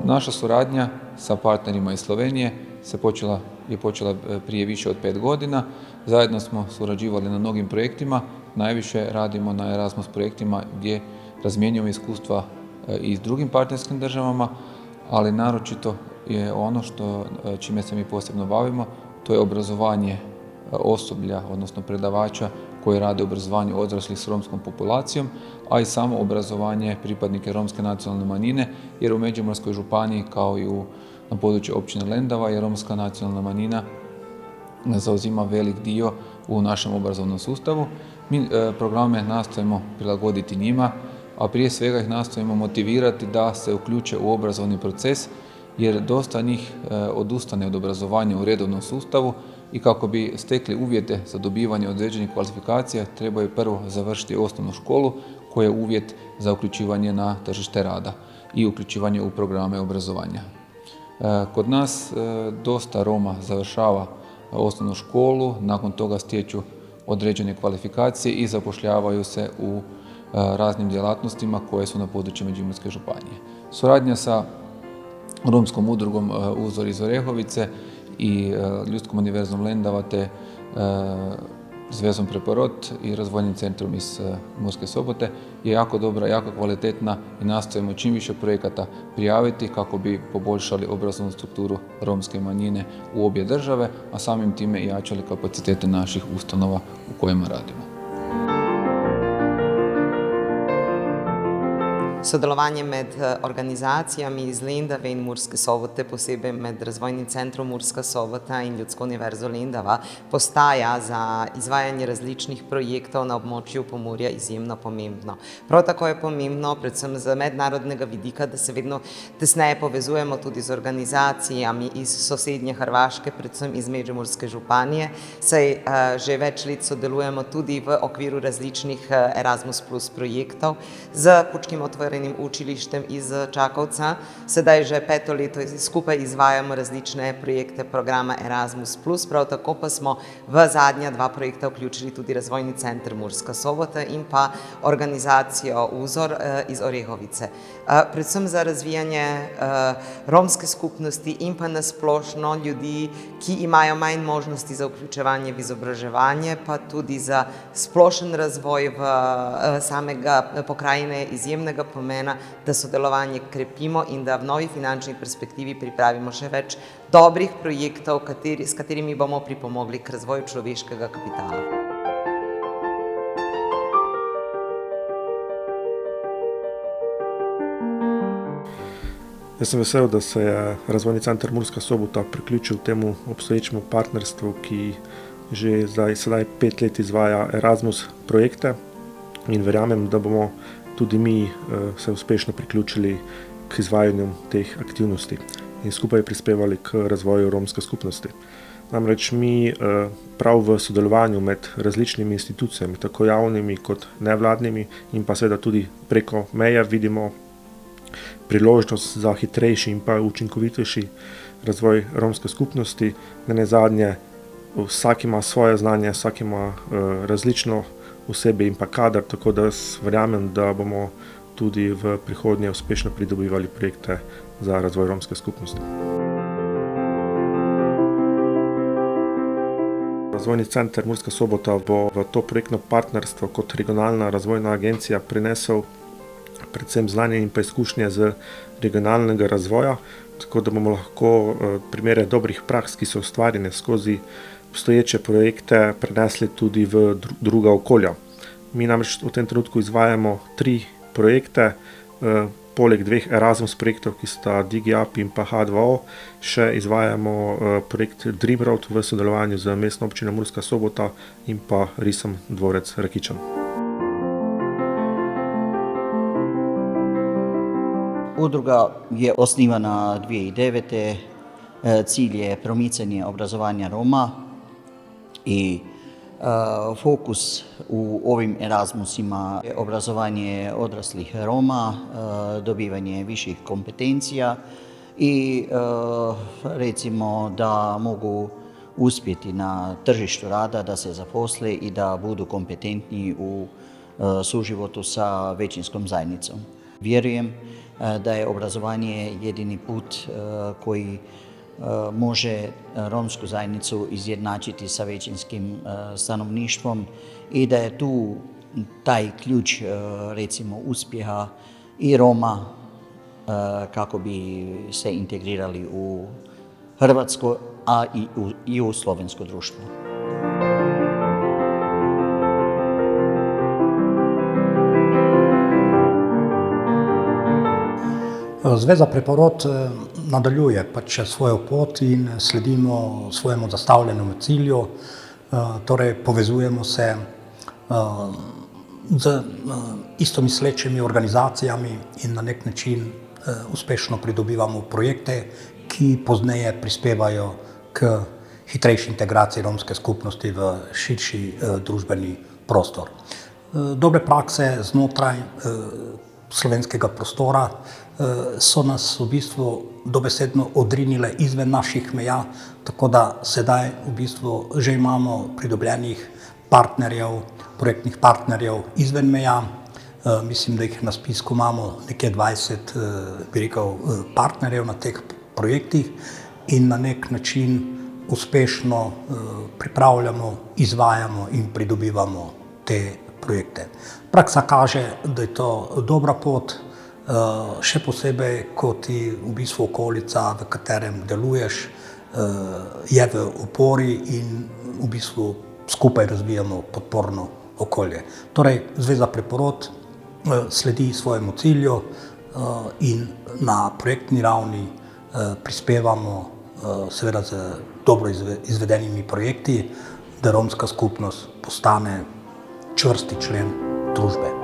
Naša suradnja sa partnerima iz Slovenije je počela prije više od 5 godina. Zajedno smo surađivali na mnogim projektima. Najviše radimo na Erasmus projektima gdje razmjenjujemo iskustva i s drugim partnerskim državama, ali naročito je ono čime se mi posebno bavimo, to je obrazovanje osoblja, odnosno predavača koji rade u obrazovanju odraslih s romskom populacijom, a i samo obrazovanje pripadnike romske nacionalne manjine, jer u Međimurskoj županiji kao i na području općine Lendava je romska nacionalna manjina zauzima velik dio u našem obrazovnom sustavu. Mi programe nastojimo prilagoditi njima, a prije svega ih nastojimo motivirati da se uključe u obrazovni proces, jer dosta njih odustane od obrazovanja u redovnom sustavu i kako bi stekli uvjete za dobivanje određenih kvalifikacija trebaju prvo završiti osnovnu školu koja je uvjet za uključivanje na tržište rada i uključivanje u programe obrazovanja. Kod nas dosta Roma završava osnovnu školu, nakon toga stječu određene kvalifikacije i zapošljavaju se u raznim djelatnostima koje su na području Međimurske županije. Suradnja sa romskom udrugom Uzor iz Orehovice i Ljudskom univerzom Lendava te Zvezom Preporod i Razvojnim centrom iz Murske Sobote je jako dobra, jako kvalitetna i nastojimo čim više projekata prijaviti kako bi poboljšali obrazovnu strukturu romske manjine u obje države, a samim time i jačali kapacitete naših ustanova u kojima radimo. Sodelovanje med organizacijami iz Lendave in Murske Sobote, posebej med Razvojnim centrom Murska Sobota in Ljudsko univerzo Lendava, postaja za izvajanje različnih projektov na območju Pomurja izjemno pomembno. Prav tako je pomembno, predvsem z mednarodnega vidika, da se vedno tesneje povezujemo tudi z organizacijami iz sosednje Hrvaške, predvsem iz Međimurske županije, saj že več let sodelujemo tudi v okviru različnih Erasmus Plus projektov z Pučkim otvorenim učilištem iz Čakovca. Sedaj že 5. leto skupaj izvajamo različne projekte programa Erasmus Plus, prav tako pa smo v zadnja 2 projekta vključili tudi Razvojni center Murska Sobota in pa organizacijo Uzor iz Orehovice. Predvsem za razvijanje romske skupnosti in pa nasplošno ljudi, ki imajo manj možnosti za vključevanje v izobraževanje, pa tudi za splošen razvoj samega pokrajine izjemnega pomena, da sodelovanje krepimo in da v novi finančni perspektivi pripravimo še več dobrih projektov, s katerimi bomo pripomogli k razvoju človeškega kapitala. Jaz sem vesel, da se je Razvojni center Murska Sobota priključil temu obstoječemu partnerstvu, ki že sedaj 5 let izvaja Erasmus projekte, in verjamem, da bomo tudi mi se uspešno priključili k izvajanju teh aktivnosti in skupaj prispevali k razvoju romske skupnosti. Namreč mi prav v sodelovanju med različnimi institucijami, tako javnimi kot nevladnimi in pa seveda tudi preko meje vidimo priložnost za hitrejši in pa učinkovitejši razvoj romske skupnosti. Nenazadnje vsak ima svoje znanje, vsak ima različno osebje in pa kader, tako da verjamem, da bomo tudi v prihodnje uspešno pridobivali projekte za razvoj romske skupnosti. Razvojni center Murska Sobota bo v to projektno partnerstvo kot regionalna razvojna agencija prinesel predvsem znanje in pa izkušnje z regionalnega razvoja, tako da bomo lahko primere dobrih praks, ki so ustvarjene skozi obstoječe projekte, prenesli tudi v druga okolja. Mi namreč v tem trenutku izvajamo 3 projekte, poleg 2 Erasmus projektov, ki sta DigiUp in pa H2O, še izvajamo projekt Dream Road v sodelovanju z Mestno občino Murska Sobota in pa Risom Dvorec Rakičan. Udruga je osnivana 2009. Cilj je promicanje obrazovanja Roma i fokus u ovim Erasmusima je obrazovanje odraslih Roma, dobivanje viših kompetencija i recimo da mogu uspjeti na tržištu rada, da se zaposle i da budu kompetentni u suživotu sa većinskom zajednicom. Vjerujem da je obrazovanje jedini put koji može romsku zajednicu izjednačiti sa većinskim stanovništvom i da je tu taj ključ recimo uspjeha i Roma kako bi se integrirali u hrvatsko, a i u slovensko društvo. Zveza Preporod nadaljuje pač svojo pot in sledimo svojemu zastavljenemu cilju, torej povezujemo se z istomislečimi organizacijami in na nek način uspešno pridobivamo projekte, ki pozneje prispevajo k hitrejši integraciji romske skupnosti v širši družbeni prostor. Dobre prakse znotraj slovenskega prostora so nas v bistvu dobesedno odrinile izven naših meja, tako da sedaj v bistvu že imamo pridobljenih partnerjev, projektnih partnerjev izven meja. Mislim, da jih na spisku imamo nekje 20 partnerjev na teh projektih in na nek način uspešno pripravljamo, izvajamo in pridobivamo te projekte. Praksa kaže, da je to dobra pot, še posebej, ko ti v bistvu okolica, v katerem deluješ, je v opori in v bistvu skupaj razvijamo podporno okolje. Torej, Zveza Preporod sledi svojemu cilju in na projektni ravni prispevamo seveda z dobro izvedenimi projekti, da romska skupnost postane čvrsti člen družbe.